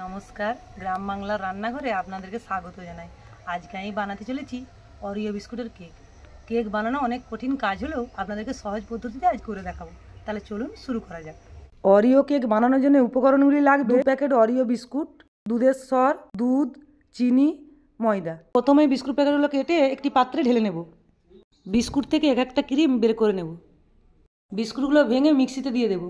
নমস্কার, গ্রাম বাংলার রান্নাঘরে আপনাদেরকে স্বাগত জানাই। আজকে আমি বানাতে চলেছি অরিও বিস্কুটের কেক। কেক বানানো অনেক কঠিন কাজ হলেও আপনাদেরকে সহজ পদ্ধতিতে আজ করে দেখাবো। তাহলে চলুন শুরু করা যাক। অরিও কেক বানানোর জন্য উপকরণগুলি লাগবে: 2 প্যাকেট অরিও বিস্কুট, দুধের সর, দুধ, চিনি, ময়দা। প্রথমে বিস্কুট প্যাকেটগুলো কেটে একটি পাত্রে ঢেলে নেব। বিস্কুট থেকে এক একটা ক্রিম বের করে নেব। বিস্কুটগুলো ভেঙে মিক্সিতে দিয়ে দেব।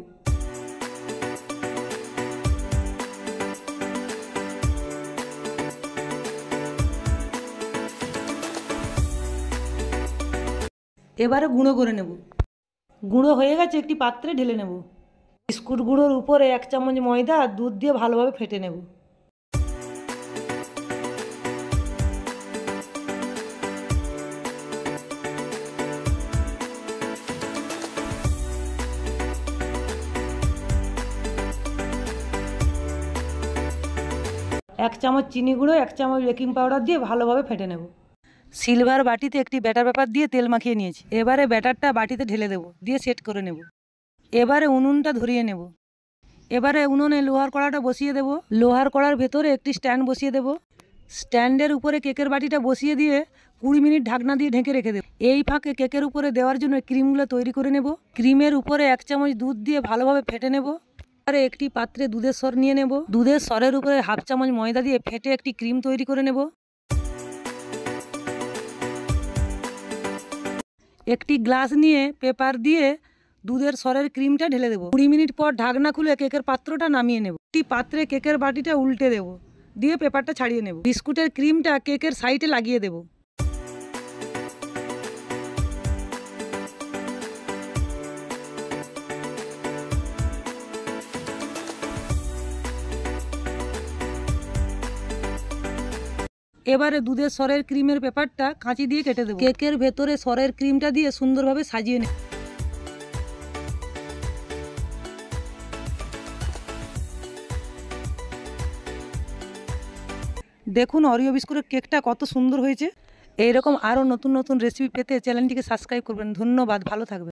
এবারে গুঁড়ো করে নেব। গুঁড়ো হয়ে গেছে, একটি পাত্রে ঢেলে নেব। বিস্কুট গুঁড়োর উপরে 1 চামচ ময়দা আর দুধ দিয়ে ভালোভাবে ফেটে নেব। এক চামচ চিনি গুঁড়ো, 1 চামচ বেকিং পাউডার দিয়ে ভালোভাবে ফেটে নেব। সিলভার বাটিতে একটি ব্যাটার পেপার দিয়ে তেল মাখিয়ে নিয়েছি। এবারে ব্যাটারটা বাটিতে ঢেলে দেব, দিয়ে সেট করে নেব। এবারে উনুনটা ধরিয়ে নেব। এবারে উনুনে লোহার কড়াটা বসিয়ে দেব। লোহার কড়ার ভেতরে একটি স্ট্যান্ড বসিয়ে দেব। স্ট্যান্ডের উপরে কেকের বাটিটা বসিয়ে দিয়ে 20 মিনিট ঢাকনা দিয়ে ঢেকে রেখে দেব। এই ফাঁকে কেকের উপরে দেওয়ার জন্য ক্রিমগুলো তৈরি করে নেব। ক্রিমের উপরে 1 চামচ দুধ দিয়ে ভালোভাবে ফেটে নেব। এবারে একটি পাত্রে দুধের সর নিয়ে নেব। দুধের সরের উপরে 1/2 চামচ ময়দা দিয়ে ফেটে একটি ক্রিম তৈরি করে নেব। একটি গ্লাস নিয়ে পেপার দিয়ে দুধের সরের ক্রিমটা ঢেলে দেবো। 20 মিনিট পর ঢাকনা খুলে কেকের পাত্রটা নামিয়ে নেব। একটি পাত্রে কেকের বাটিটা উল্টে দেব, দিয়ে পেপারটা ছাড়িয়ে নেব। বিস্কুটের ক্রিমটা কেকের সাইডে লাগিয়ে দেব। এবারে দুধের সরের ক্রিমের পেপারটা কাঁচি দিয়ে কেটে দেব। কেকের ভেতরে সরের ক্রিমটা দিয়ে সুন্দরভাবে সাজিয়ে নেব। দেখুন অরিও বিস্কুটের কেকটা কত সুন্দর হয়েছে। এইরকম আরও নতুন নতুন রেসিপি পেতে চ্যানেলটিকে সাবস্ক্রাইব করবেন। ধন্যবাদ, ভালো থাকবেন।